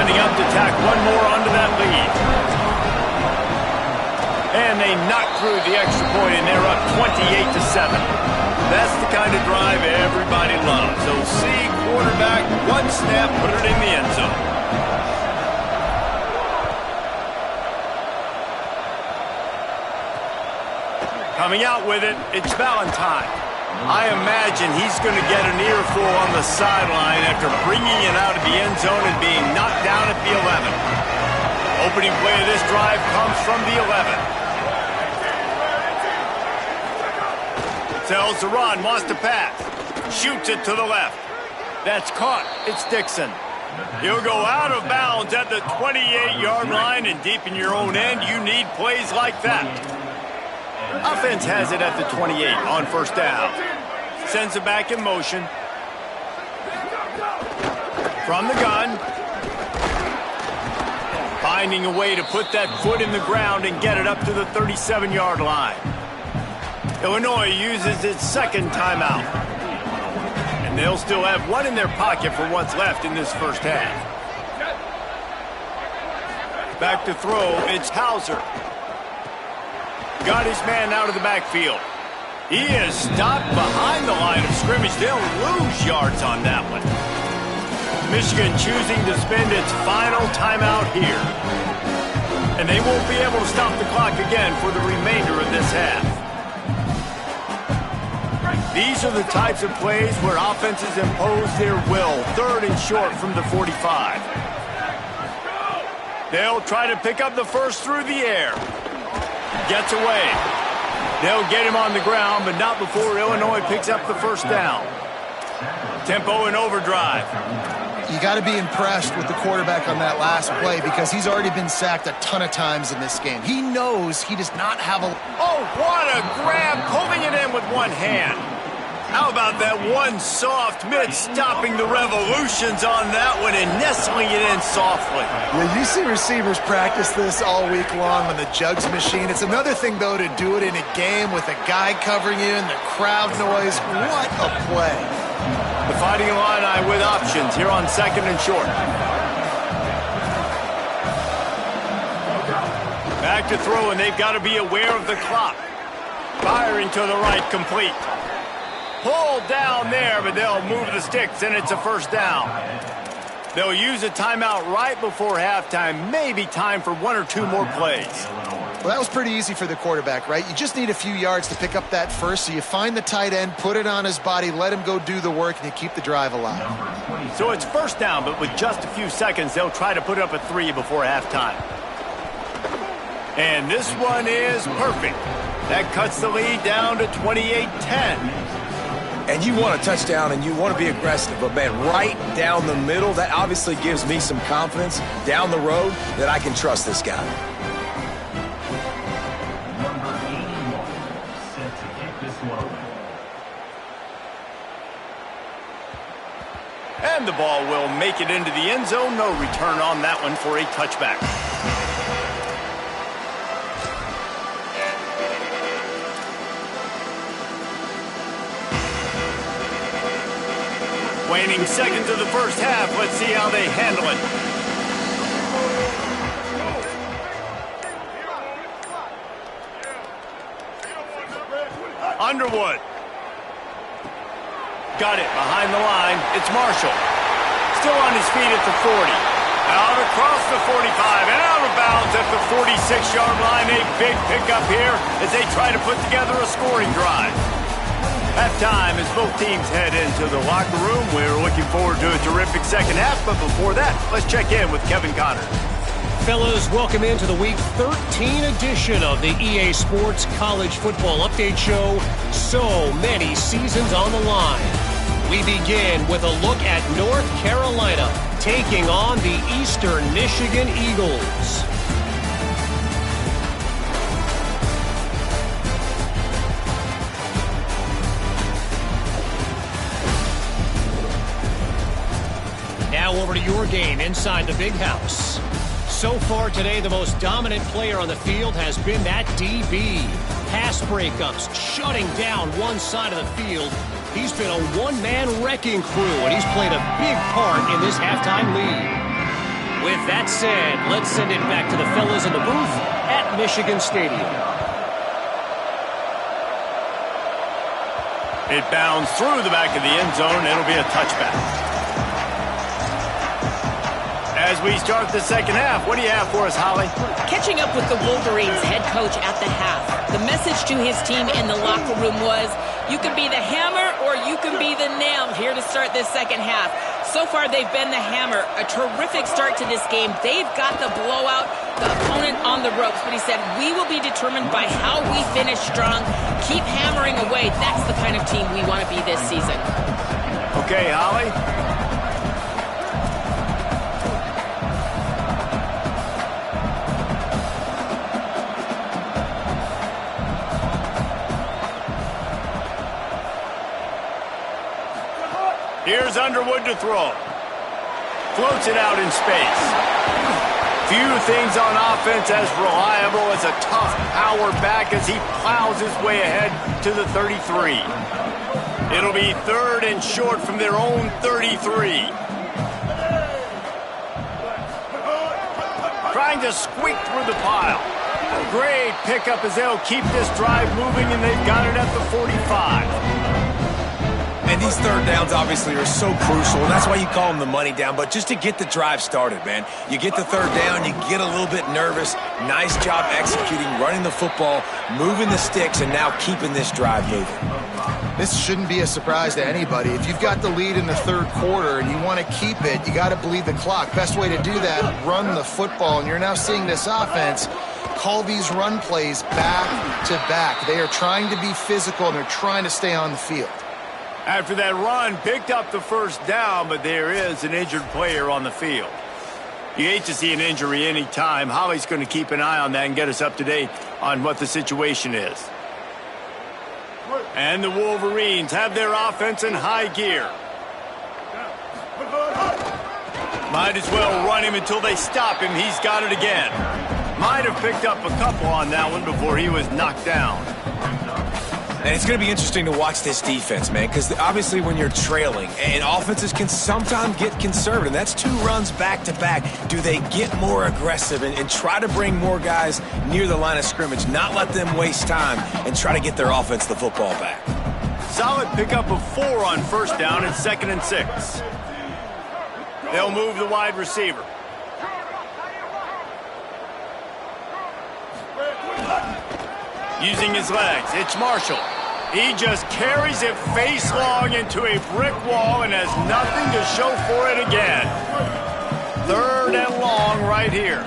lining up to tack one more onto that lead. And they knock through the extra point, and they're up 28-7. That's the kind of drive everybody loves. So see quarterback, one snap, put it in the end zone. Coming out with it, it's Valentine. I imagine he's going to get an earful on the sideline after bringing it out of the end zone and being knocked down at the 11. Opening play of this drive comes from the 11. Tells the run, wants to pass. Shoots it to the left. That's caught. It's Dixon. He'll go out of bounds at the 28-yard line, and deep in your own end, you need plays like that. Offense has it at the 28 on first down. Sends it back in motion. From the gun. Finding a way to put that foot in the ground and get it up to the 37-yard line. Illinois uses its second timeout. And they'll still have one in their pocket for what's left in this first half. Back to throw, it's Hauser. Got his man out of the backfield. He is stopped behind the line of scrimmage. They'll lose yards on that one. Michigan choosing to spend its final timeout here. And they won't be able to stop the clock again for the remainder of this half. These are the types of plays where offenses impose their will. Third and short from the 45. They'll try to pick up the first through the air. Gets away. They'll get him on the ground, but not before Illinois picks up the first down. Tempo and overdrive. You got to be impressed with the quarterback on that last play because he's already been sacked a ton of times in this game. He knows he does not have a... Oh, what a grab, pulling it in with one hand. How about that one soft mid, stopping the revolutions on that one and nestling it in softly? Yeah, you see receivers practice this all week long on the jugs machine. It's another thing, though, to do it in a game with a guy covering you and the crowd noise. What a play. The Fighting Illini with options here on second and short. Back to throw, and they've got to be aware of the clock. Firing to the right, complete. Pulled down there, but they'll move the sticks, and it's a first down. They'll use a timeout right before halftime. Maybe time for one or two more plays. Well, that was pretty easy for the quarterback, right? You just need a few yards to pick up that first, so you find the tight end, put it on his body, let him go do the work, and you keep the drive alive. So it's first down, but with just a few seconds, they'll try to put up a 3 before halftime. And this one is perfect. That cuts the lead down to 28-10. And you want a touchdown and you want to be aggressive, but man, right down the middle, that obviously gives me some confidence down the road that I can trust this guy. Number 81 set to kick this one away. And the ball will make it into the end zone. No return on that one for a touchback. Waning seconds of the first half. Let's see how they handle it. Underwood. Got it behind the line. It's Marshall. Still on his feet at the 40. Out across the 45 and out of bounds at the 46-yard line. A big pickup here as they try to put together a scoring drive. Halftime as both teams head into the locker room. We're looking forward to a terrific second half, but before that, let's check in with Kevin Connor. Fellas, welcome into the Week 13 edition of the EA Sports College Football Update Show. So many seasons on the line. We begin with a look at North Carolina taking on the Eastern Michigan Eagles. Now over to your game inside the Big House. So far today, the most dominant player on the field has been that DB. Pass breakups, shutting down one side of the field. He's been a one-man wrecking crew, and he's played a big part in this halftime lead. With that said, let's send it back to the fellas in the booth at Michigan Stadium. It bounds through the back of the end zone. It'll be a touchback. As we start the second half, what do you have for us, Holly? Catching up with the Wolverines head coach at the half. The message to his team in the locker room was, you can be the hammer or you can be the nail here to start this second half. So far, they've been the hammer. A terrific start to this game. They've got the blowout, the opponent on the ropes. But he said, we will be determined by how we finish strong. Keep hammering away. That's the kind of team we want to be this season. Okay, Holly. Here's Underwood to throw. Floats it out in space. Few things on offense as reliable as a tough power back as he plows his way ahead to the 33. It'll be third and short from their own 33. Trying to squeak through the pile. A great pickup as they'll keep this drive moving, and they've got it at the 45. And these third downs obviously are so crucial, and that's why you call them the money down. But just to get the drive started, man, you get the third down, you get a little bit nervous. Nice job executing, running the football, moving the sticks, and now keeping this drive moving. This shouldn't be a surprise to anybody. If you've got the lead in the third quarter and you want to keep it, you got to bleed the clock. Best way to do that, run the football. And you're now seeing this offense call these run plays back to back. They are trying to be physical, and they're trying to stay on the field. After that run, picked up the first down, but there is an injured player on the field. You hate to see an injury any time. Holly's going to keep an eye on that and get us up to date on what the situation is. And the Wolverines have their offense in high gear. Might as well run him until they stop him. He's got it again. Might have picked up a couple on that one before he was knocked down. And it's going to be interesting to watch this defense, man, because obviously when you're trailing, and offenses can sometimes get conservative. That's two runs back-to-back. Do they get more aggressive and try to bring more guys near the line of scrimmage, not let them waste time, and try to get their offense the football back? Solid pickup of 4 on first down and 2nd and 6. They'll move the wide receiver. Using his legs, it's Marshall. He just carries it face long into a brick wall and has nothing to show for it again. 3rd and long right here.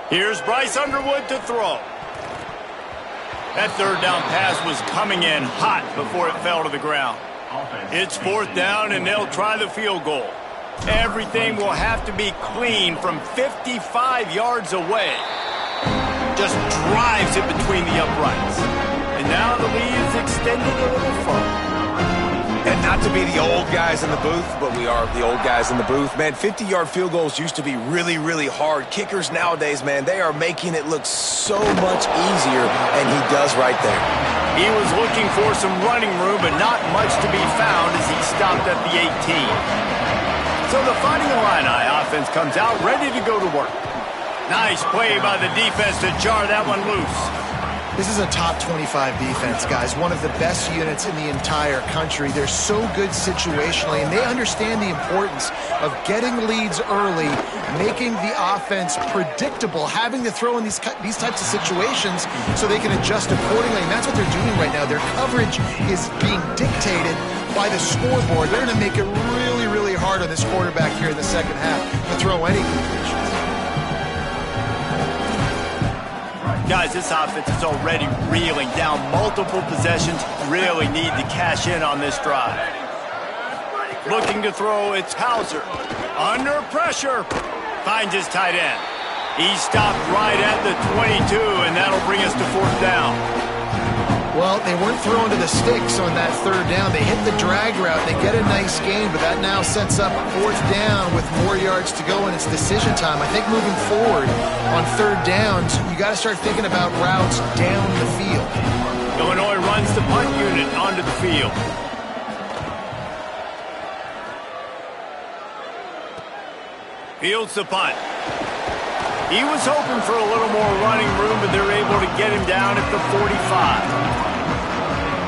Here's Bryce Underwood to throw. That third down pass was coming in hot before it fell to the ground. It's 4th down, and they'll try the field goal. Everything will have to be clean from 55 yards away. Just drives it between the uprights. And now the lead is extended a little further. And not to be the old guys in the booth, but we are the old guys in the booth. Man, 50-yard field goals used to be really, really hard. Kickers nowadays, man, they are making it look so much easier, and he does right there. He was looking for some running room, but not much to be found as he stopped at the 18. So the Fighting Illini offense comes out ready to go to work. Nice play by the defense to jar that one loose. This is a top 25 defense, guys. One of the best units in the entire country. They're so good situationally, and they understand the importance of getting leads early, making the offense predictable, having to throw in these types of situations so they can adjust accordingly. And that's what they're doing right now. Their coverage is being dictated by the scoreboard. They're going to make it really, really hard on this quarterback here in the second half to throw any completions. Guys, this offense is already reeling down multiple possessions. Really need to cash in on this drive. Looking to throw, it's Hauser. Under pressure. Finds his tight end. He stopped right at the 22, and that'll bring us to 4th down. Well, they weren't throwing to the sticks on that third down. They hit the drag route. They get a nice gain, but that now sets up 4th down with more yards to go, and it's decision time. I think moving forward on third downs, you got to start thinking about routes down the field. Illinois runs the punt unit onto the field. Fields the punt. He was hoping for a little more running room, but they're able to get him down at the 45.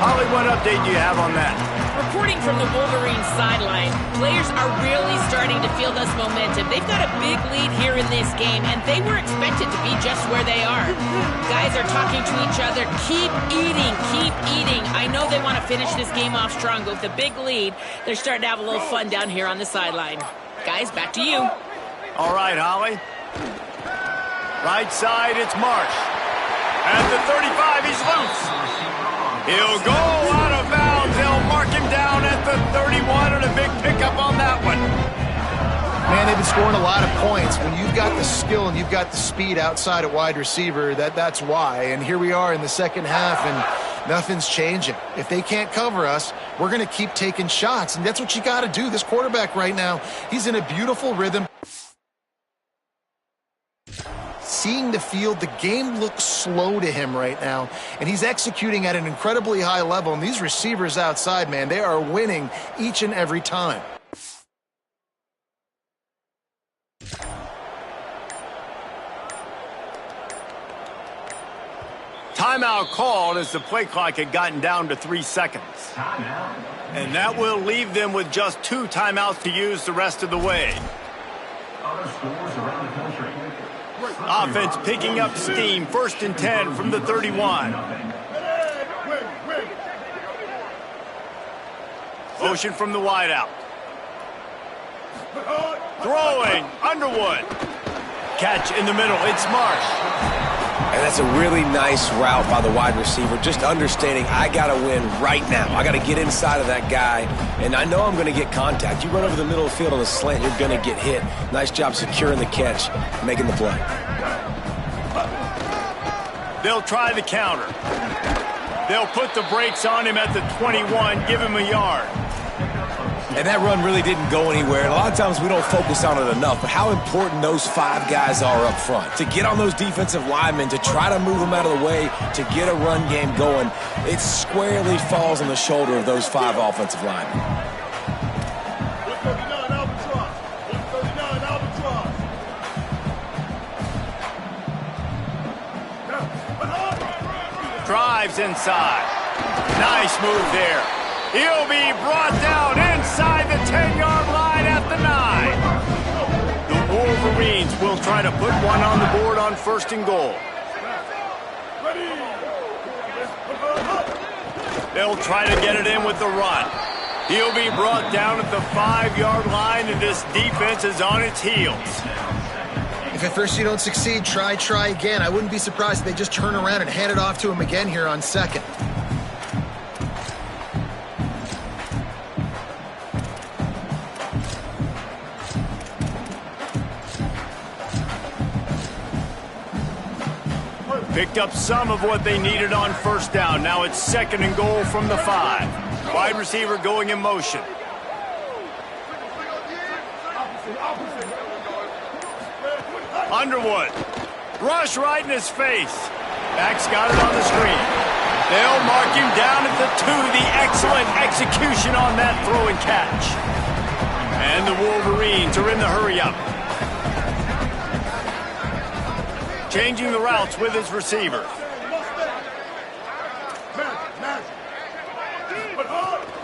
Holly, what update do you have on that? Reporting from the Wolverines sideline, players are really starting to feel this momentum. They've got a big lead here in this game, and they were expected to be just where they are. Guys are talking to each other. Keep eating, keep eating. I know they want to finish this game off strong, but with a big lead, they're starting to have a little fun down here on the sideline. Guys, back to you. All right, Holly. Right side, it's Marsh. At the 35, he's loose. He'll go out of bounds. They'll mark him down at the 31, and a big pickup on that one. Man, they've been scoring a lot of points. When you've got the skill and you've got the speed outside at wide receiver, that's why. And here we are in the second half, and nothing's changing. If they can't cover us, we're going to keep taking shots, and that's what you got to do. This quarterback right now, he's in a beautiful rhythm. Seeing the field, the game looks slow to him right now, and he's executing at an incredibly high level. And these receivers outside, man, they are winning each and every time. Timeout called as the play clock had gotten down to 3 seconds. Timeout. And that will leave them with just 2 timeouts to use the rest of the way. Other scores around the country. Offense picking up steam. 1st and 10 from the 31. Motion from the wideout. Throwing. Underwood. Catch in the middle. It's Marsh. And that's a really nice route by the wide receiver, just understanding I got to win right now. I got to get inside of that guy, and I know I'm going to get contact. You run over the middle of the field on the slant, you're going to get hit. Nice job securing the catch, making the play. They'll try the counter. They'll put the brakes on him at the 21, give him a yard. And that run really didn't go anywhere. And a lot of times we don't focus on it enough, but how important those 5 guys are up front. To get on those defensive linemen, to try to move them out of the way, to get a run game going, it squarely falls on the shoulder of those 5 offensive linemen. Drives inside. Nice move there. He'll be brought down inside the 10-yard line at the 9. The Wolverines will try to put one on the board on 1st and goal. They'll try to get it in with the run. He'll be brought down at the 5-yard line, and this defense is on its heels. If at first you don't succeed, try again. I wouldn't be surprised if they just turn around and hand it off to him again here on 2nd. Picked up some of what they needed on 1st down. Now it's 2nd and goal from the 5. Wide receiver going in motion. Underwood. Rush right in his face. Backs got it on the screen. They'll mark him down at the 2. The excellent execution on that throw and catch. And the Wolverines are in the hurry-up. Changing the routes with his receiver.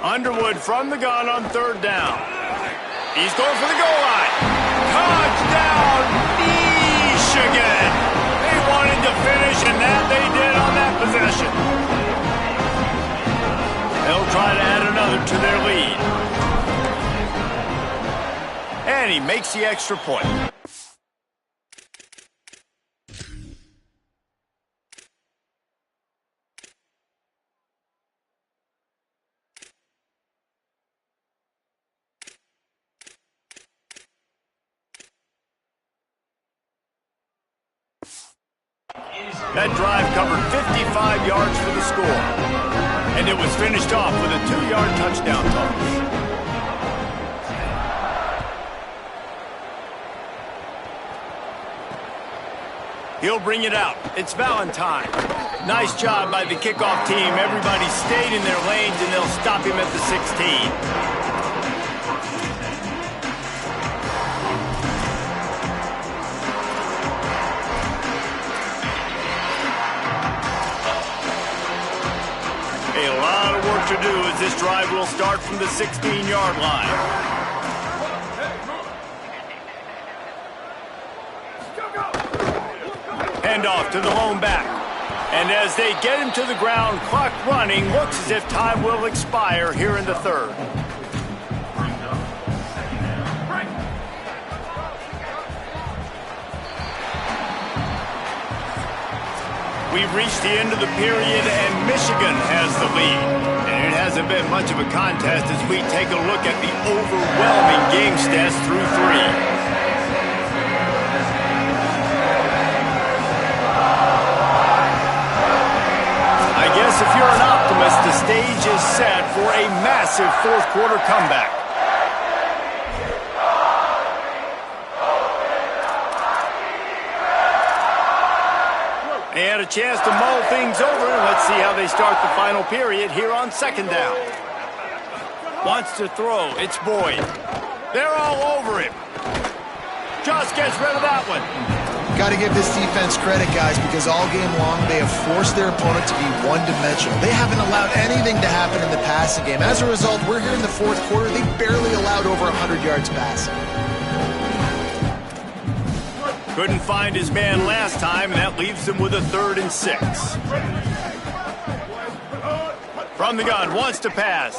Underwood from the gun on 3rd down. He's going for the goal line. Touchdown, Michigan. They wanted to finish, and that they did on that possession. They'll try to add another to their lead. And he makes the extra point. That drive covered 55 yards for the score. And it was finished off with a 2-yard touchdown toss. He'll bring it out. It's Valentine. Nice job by the kickoff team. Everybody stayed in their lanes, and they'll stop him at the 16. A lot of work to do as this drive will start from the 16-yard line. Handoff to the lone back. And as they get him to the ground, clock running, looks as if time will expire here in the third. We've reached the end of the period, and Michigan has the lead. And it hasn't been much of a contest as we take a look at the overwhelming game stats through 3. I guess if you're an optimist, the stage is set for a massive fourth-quarter comeback. They had a chance to mull things over. Let's see how they start the final period here on second down. Wants to throw. It's Boyd. They're all over him. Just gets rid of that one. Got to give this defense credit, guys, because all game long they have forced their opponent to be one-dimensional. They haven't allowed anything to happen in the passing game. As a result, we're here in the fourth quarter. They barely allowed over 100 yards passing. Couldn't find his man last time, and that leaves him with a 3rd and 6. From the gun, wants to pass.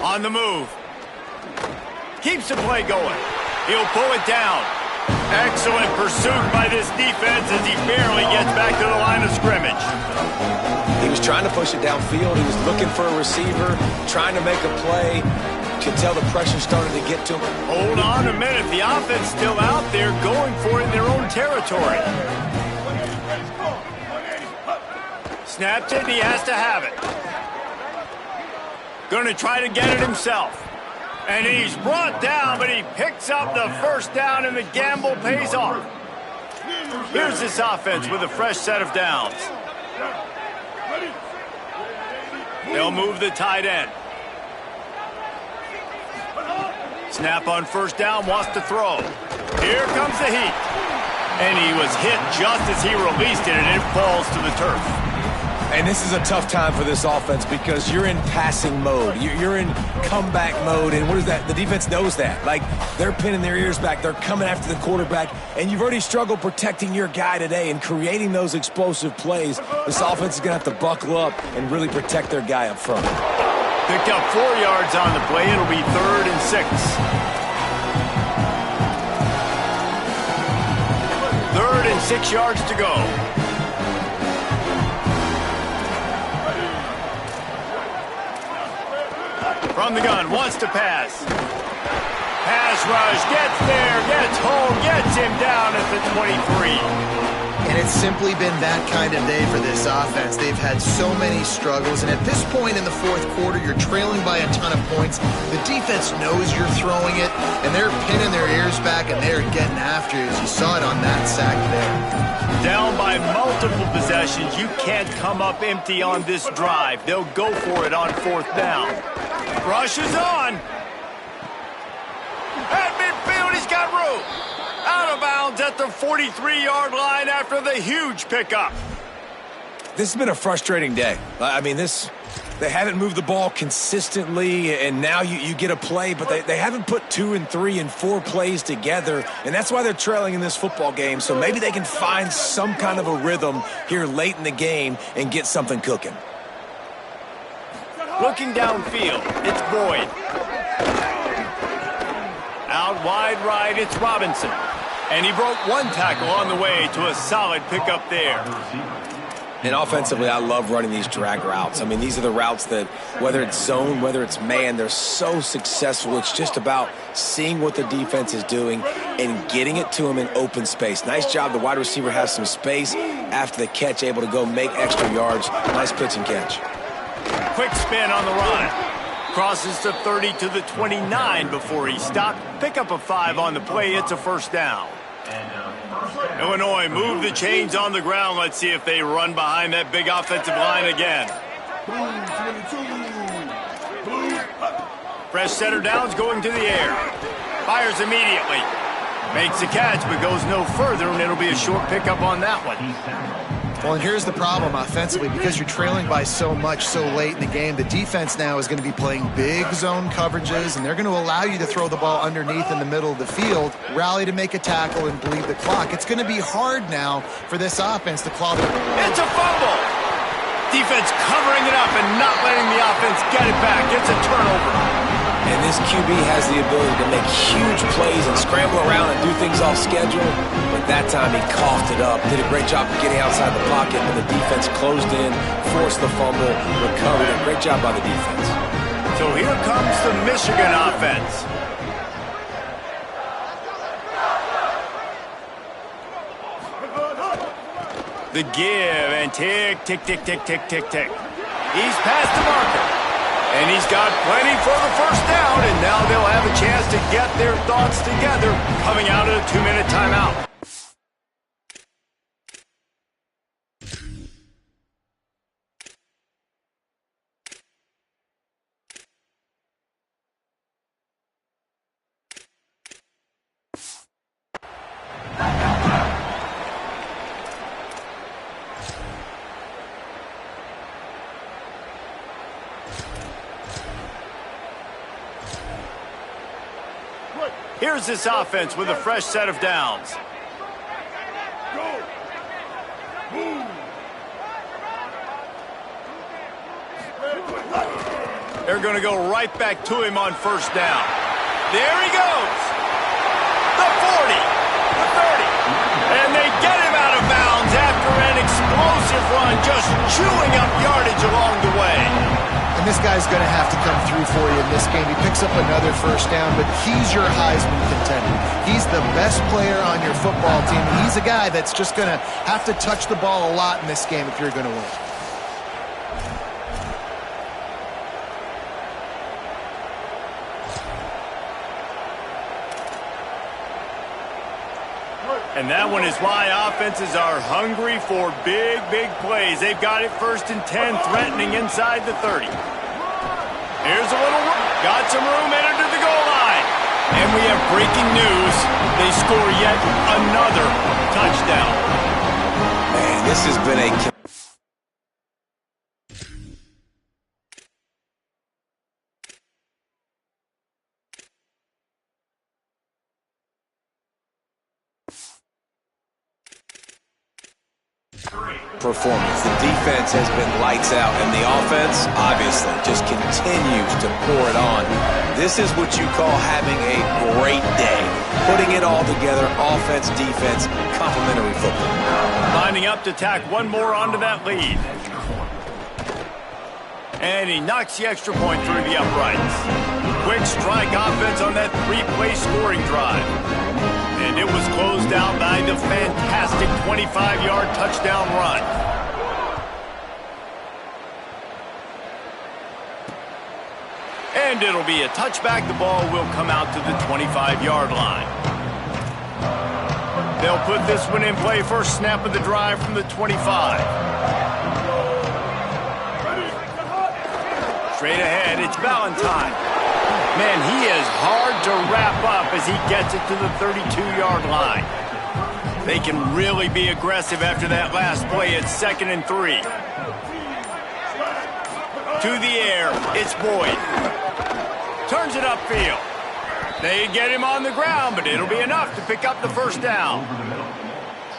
On the move. Keeps the play going. He'll pull it down. Excellent pursuit by this defense as he barely gets back to the line of scrimmage. He was trying to push it downfield. He was looking for a receiver, trying to make a play. You can tell the pressure started to get to him. Hold on a minute. The offense still out there going for it in their own territory. Snapped it, and he has to have it. Going to try to get it himself. And he's brought down, but he picks up the first down, and the gamble pays off. Here's this offense with a fresh set of downs. They'll move the tight end. Snap on first down, wants to throw. Here comes the heat. And he was hit just as he released it, and it falls to the turf. And this is a tough time for this offense because you're in passing mode. You're in comeback mode, and what is that? The defense knows that. Like, they're pinning their ears back. They're coming after the quarterback, and you've already struggled protecting your guy today and creating those explosive plays. This offense is going to have to buckle up and really protect their guy up front. Picked up 4 yards on the play. It'll be 3rd and 6. 3rd and 6 yards to go. From the gun, wants to pass. Pass rush, gets there, gets home, gets him down at the 23. And it's simply been that kind of day for this offense. They've had so many struggles, and at this point in the fourth quarter, you're trailing by a ton of points. The defense knows you're throwing it, and they're pinning their ears back, and they're getting after you, as you saw it on that sack there. Down by multiple possessions, you can't come up empty on this drive. They'll go for it on fourth down. Rush is on. At midfield, he's got room. Out of bounds at the 43-yard line after the huge pickup. This has been a frustrating day. I mean, they haven't moved the ball consistently, and now you get a play, but they haven't put 2 and 3 and 4 plays together, and that's why they're trailing in this football game. So maybe they can find some kind of a rhythm here late in the game and get something cooking. Looking downfield, it's Boyd. Out wide right, it's Robinson. And he broke 1 tackle on the way to a solid pickup there. And offensively, I love running these drag routes. I mean, these are the routes that, whether it's zone, whether it's man, they're so successful. It's just about seeing what the defense is doing and getting it to them in open space. Nice job. The wide receiver has some space after the catch, able to go make extra yards. Nice pitch and catch. Quick spin on the run. Crosses the 30 to the 29 before he stopped. Pick up a 5 on the play. It's a first down. Illinois move the chains on the ground. Let's see if they run behind that big offensive line again. Fresh setter downs going to the air. Fires immediately. Makes the catch, but goes no further, and it'll be a short pickup on that one. Well, and here's the problem offensively. Because you're trailing by so much so late in the game, the defense now is going to be playing big zone coverages, and they're going to allow you to throw the ball underneath in the middle of the field, rally to make a tackle, and bleed the clock. It's going to be hard now for this offense to claw the... It's a fumble! Defense covering it up and not letting the offense get it back. It's a turnover. And this QB has the ability to make huge plays and scramble around and do things off schedule. But that time he coughed it up, did a great job of getting outside the pocket, but the defense closed in, forced the fumble, recovered it. Great job by the defense. So here comes the Michigan offense. The give and tick, tick, tick, tick, tick, tick, tick. He's past the marker. And he's got plenty for the first down, and now they'll have a chance to get their thoughts together coming out of a 2-minute timeout. Here's this offense with a fresh set of downs. They're going to go right back to him on first down. There he goes. The 40, the 30. And they get him out of bounds after an explosive run, just chewing up yardage along the way. And this guy's going to have to come through for you in this game. He picks up another first down, but he's your Heisman contender. He's the best player on your football team. He's a guy that's just going to have to touch the ball a lot in this game if you're going to win. And that one is why offenses are hungry for big, big plays. They've got it first and 10, threatening inside the 30. Here's a little room. Got some room, entered to the goal line. And we have breaking news. They score yet another touchdown. Man, this has been a... performance. The defense has been lights out, and the offense, obviously, just continues to pour it on. This is what you call having a great day. Putting it all together, offense, defense, complementary football. Lining up to tack one more onto that lead. And he knocks the extra point through the uprights. Quick strike offense on that three-play scoring drive. And it was closed out by the fantastic 25-yard touchdown run. And it'll be a touchback. The ball will come out to the 25-yard line. They'll put this one in play. First snap of the drive from the 25. Straight ahead, it's Valentine. Man, he is hard to wrap up as he gets it to the 32-yard line. They can really be aggressive after that last play. It's 2nd and 3. To the air, it's Boyd. Turns it upfield. They get him on the ground, but it'll be enough to pick up the first down.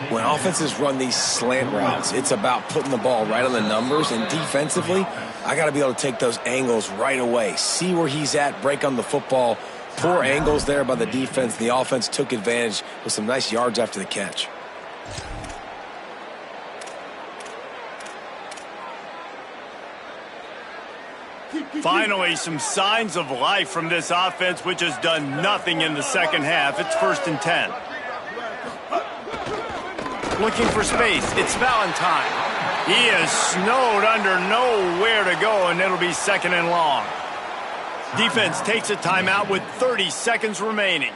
When offenses run these slant routes, it's about putting the ball right on the numbers, and defensively, I got to be able to take those angles right away. See where he's at, break on the football. Poor angles there by the defense. The offense took advantage with some nice yards after the catch. Finally, some signs of life from this offense, which has done nothing in the second half. It's 1st and 10. Looking for space. It's Valentine. He is snowed under, nowhere to go, and it'll be 2nd and long. Defense takes a timeout with 30 seconds remaining.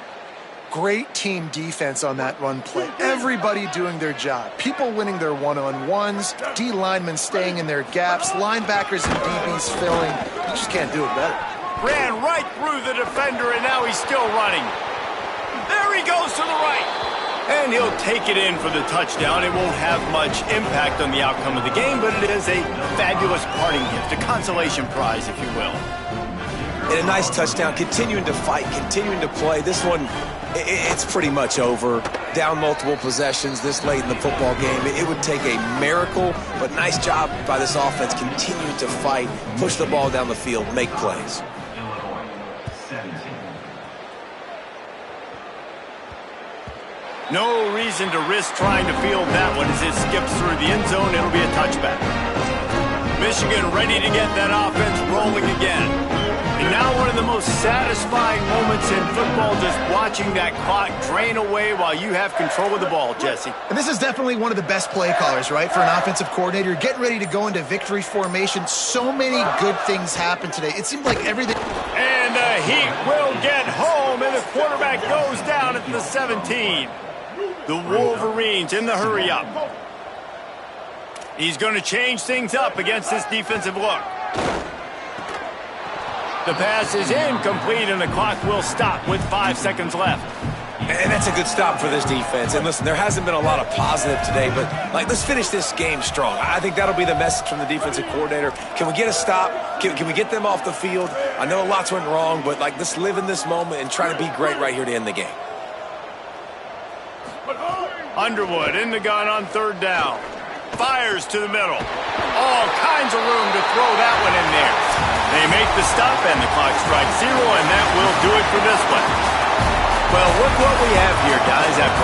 great team defense on that run play. Everybody doing their job. People winning their one-on-ones, D linemen staying in their gaps, linebackers and DBs filling. You just can't do it better. Ran right through the defender, and now he's still running. There he goes to the right. And he'll take it in for the touchdown. It won't have much impact on the outcome of the game, but it is a fabulous parting gift, a consolation prize, if you will. And a nice touchdown, continuing to fight, continuing to play. This one, it's pretty much over. Down multiple possessions this late in the football game. It would take a miracle, but nice job by this offense continuing to fight, push the ball down the field, make plays. Illinois 17. No reason to risk trying to field that one as it skips through the end zone. It'll be a touchback. Michigan ready to get that offense rolling again. And now one of the most satisfying moments in football, just watching that clock drain away while you have control of the ball, Jesse. And this is definitely one of the best play callers, right, for an offensive coordinator. You're getting ready to go into victory formation. So many good things happened today. It seemed like everything... And the Heat will get home, and the quarterback goes down at the 17. The Wolverines in the hurry-up. He's going to change things up against this defensive look. The pass is incomplete, and the clock will stop with 5 seconds left. And that's a good stop for this defense. And listen, there hasn't been a lot of positive today, but let's finish this game strong. I think that'll be the message from the defensive coordinator. Can we get a stop? Can we get them off the field? I know lots went wrong, but let's live in this moment and try to be great right here to end the game. Underwood in the gun on third down. Fires to the middle. All kinds of room to throw that one in there. They make the stop, and the clock strikes 0, and that will do it for this one. Well, look what we have here, guys. After